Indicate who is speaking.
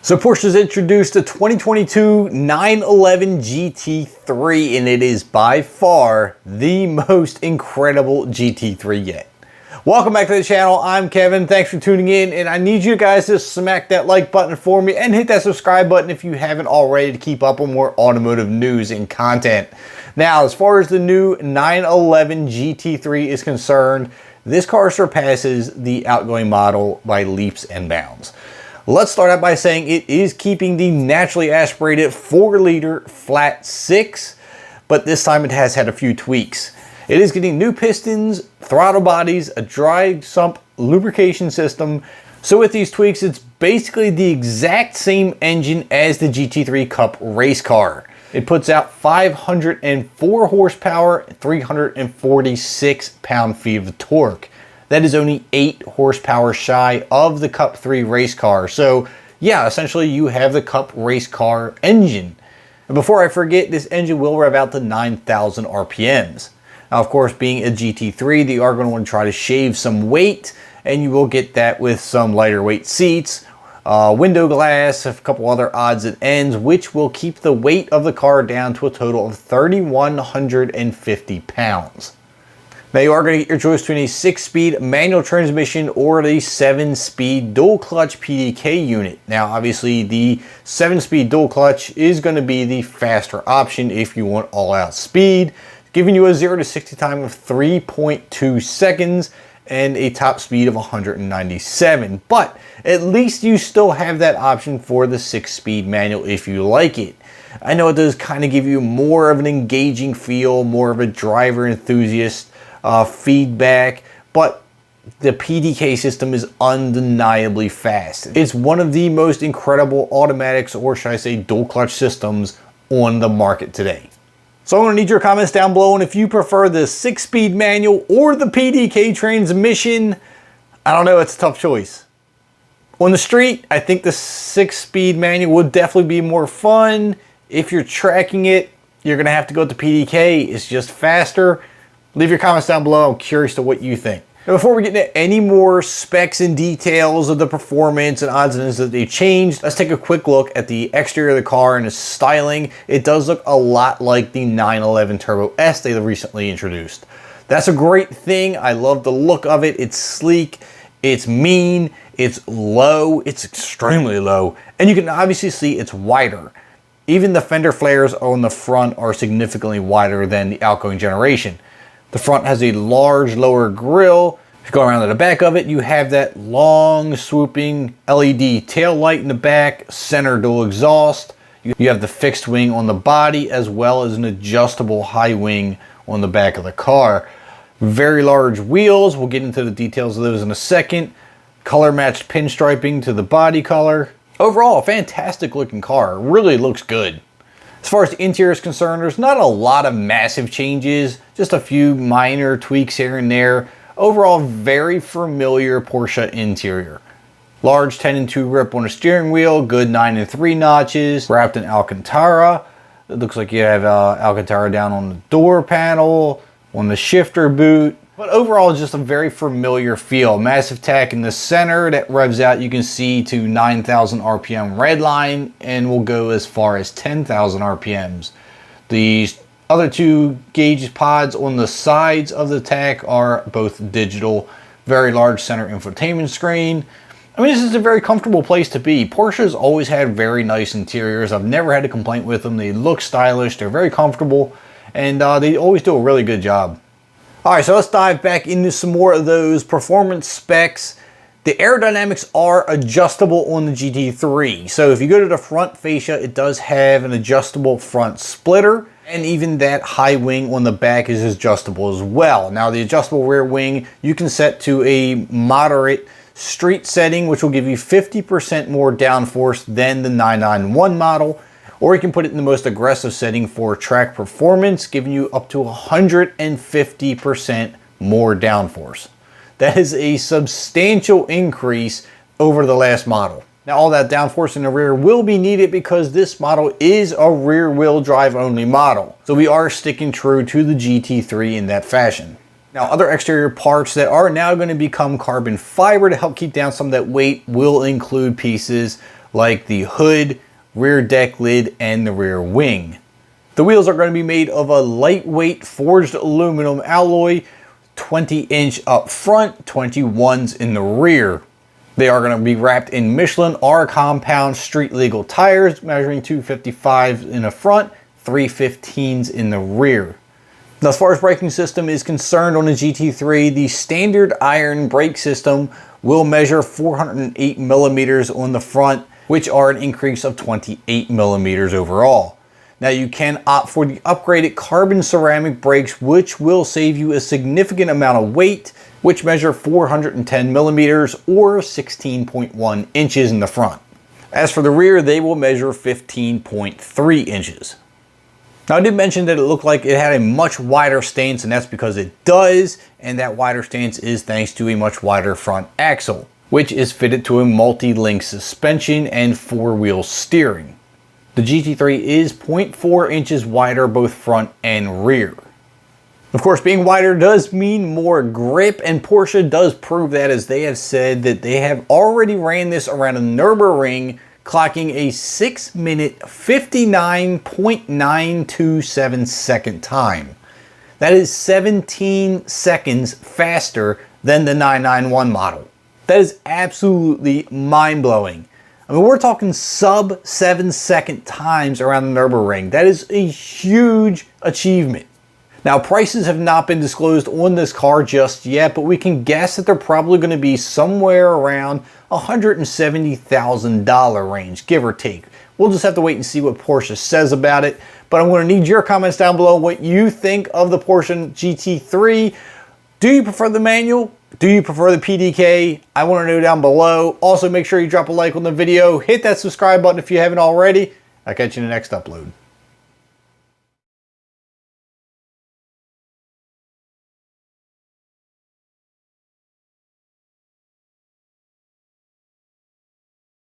Speaker 1: So Porsche's introduced the 2022 911 GT3, and it is by far the most incredible GT3 yet. Welcome back to the channel. I'm Kevin. Thanks for tuning in, and I need you guys to smack that like button for me and hit that subscribe button if you haven't already to keep up on more automotive news and content. Now, as far as the new 911 GT3 is concerned, this car surpasses the outgoing model by leaps and bounds. Let's start out by saying it is keeping the naturally aspirated 4-liter flat 6, but this time it has had a few tweaks. It is getting new pistons, throttle bodies, a dry sump lubrication system. So with these tweaks, it's basically the exact same engine as the GT3 Cup race car. It puts out 504 horsepower, 346 pound-feet of torque. That is only 8 horsepower shy of the Cup 3 race car. So yeah, essentially you have the Cup race car engine. And before I forget, this engine will rev out to 9,000 RPMs. Now, of course, being a GT3, they are going to want to try to shave some weight, and you will get that with some lighter weight seats, window glass, a couple other odds and ends, which will keep the weight of the car down to a total of 3,150 pounds. Now, you are going to get your choice between a 6-speed manual transmission or the 7-speed dual clutch PDK unit. Now, obviously, the 7-speed dual clutch is going to be the faster option if you want all-out speed, giving you a 0 to 60 time of 3.2 seconds and a top speed of 197. But at least you still have that option for the 6-speed manual if you like it. I know it does kind of give you more of an engaging feel, more of a driver enthusiast feedback, but the PDK system is undeniably fast. It's one of the most incredible automatics, or should I say dual clutch systems, on the market today. So I'm going to need your comments down below, and if you prefer the 6-speed manual or the PDK transmission, I don't know, it's a tough choice. On the street, I think the 6-speed manual would definitely be more fun. If you're tracking it, you're going to have to go with the PDK. It's just faster. Leave your comments down below. I'm curious to what you think. Now, before we get into any more specs and details of the performance and odds and ends that they changed, let's take a quick look at the exterior of the car and its styling. It does look a lot like the 911 Turbo S they recently introduced. That's a great thing. I love the look of it. It's sleek, it's mean, it's low, it's extremely low, and you can obviously see it's wider. Even the fender flares on the front are significantly wider than the outgoing generation. The front has a large lower grille. If you go around to the back of it, you have that long swooping LED tail light in the back, center dual exhaust. You have the fixed wing on the body as well as an adjustable high wing on the back of the car. Very large wheels. We'll get into the details of those in a second. Color matched pinstriping to the body color. Overall, a fantastic looking car. Really looks good. As far as the interior is concerned, there's not a lot of massive changes, just a few minor tweaks here and there. Overall, very familiar Porsche interior. Large 10-2 grip on the steering wheel, good 9-3 notches, wrapped in Alcantara. It looks like you have Alcantara down on the door panel, on the shifter boot. But overall, just a very familiar feel. Massive tack in the center that revs out, you can see, to 9,000 RPM red line and will go as far as 10,000 RPMs. The other two gauge pods on the sides of the tack are both digital. Very large center infotainment screen. I mean, this is a very comfortable place to be. Porsche's always had very nice interiors. I've never had a complaint with them. They look stylish, they're very comfortable, and they always do a really good job. All right, so let's dive back into some more of those performance specs. The aerodynamics are adjustable on the GT3. So if you go to the front fascia, it does have an adjustable front splitter, and even that high wing on the back is adjustable as well. Now, the adjustable rear wing, you can set to a moderate street setting, which will give you 50% more downforce than the 991 model. Or you can put it in the most aggressive setting for track performance, giving you up to 150% more downforce. That is a substantial increase over the last model. Now, all that downforce in the rear will be needed because this model is a rear-wheel drive only model. So we are sticking true to the GT3 in that fashion. Now, other exterior parts that are now going to become carbon fiber to help keep down some of that weight will include pieces like the hood, rear deck lid, and the rear wing. The wheels are going to be made of a lightweight forged aluminum alloy, 20-inch up front, 21s in the rear. They are going to be wrapped in Michelin R compound street legal tires, measuring 255s in the front, 315s in the rear. Now, as far as braking system is concerned on the GT3, the standard iron brake system will measure 408 millimeters on the front, which are an increase of 28 millimeters overall. Now, you can opt for the upgraded carbon ceramic brakes, which will save you a significant amount of weight, which measure 410 millimeters or 16.1 inches in the front. As for the rear, they will measure 15.3 inches. Now, I did mention that it looked like it had a much wider stance, and that's because it does, and that wider stance is thanks to a much wider front axle, which is fitted to a multi-link suspension and four-wheel steering. The GT3 is 0.4 inches wider both front and rear. Of course, being wider does mean more grip, and Porsche does prove that, as they have said that they have already ran this around a Nürburgring, clocking a 6-minute 59.927 second time. That is 17 seconds faster than the 991 model. That is absolutely mind-blowing. I mean, we're talking sub 7-second times around the Nürburgring. That is a huge achievement. Now, prices have not been disclosed on this car just yet, but we can guess that they're probably going to be somewhere around $170,000 range, give or take. We'll just have to wait and see what Porsche says about it, but I'm going to need your comments down below what you think of the Porsche GT3. Do you prefer the manual? Do you prefer the PDK? I want to know down below. Also, make sure you drop a like on the video, hit that subscribe button if you haven't already. I'll catch you in the next upload.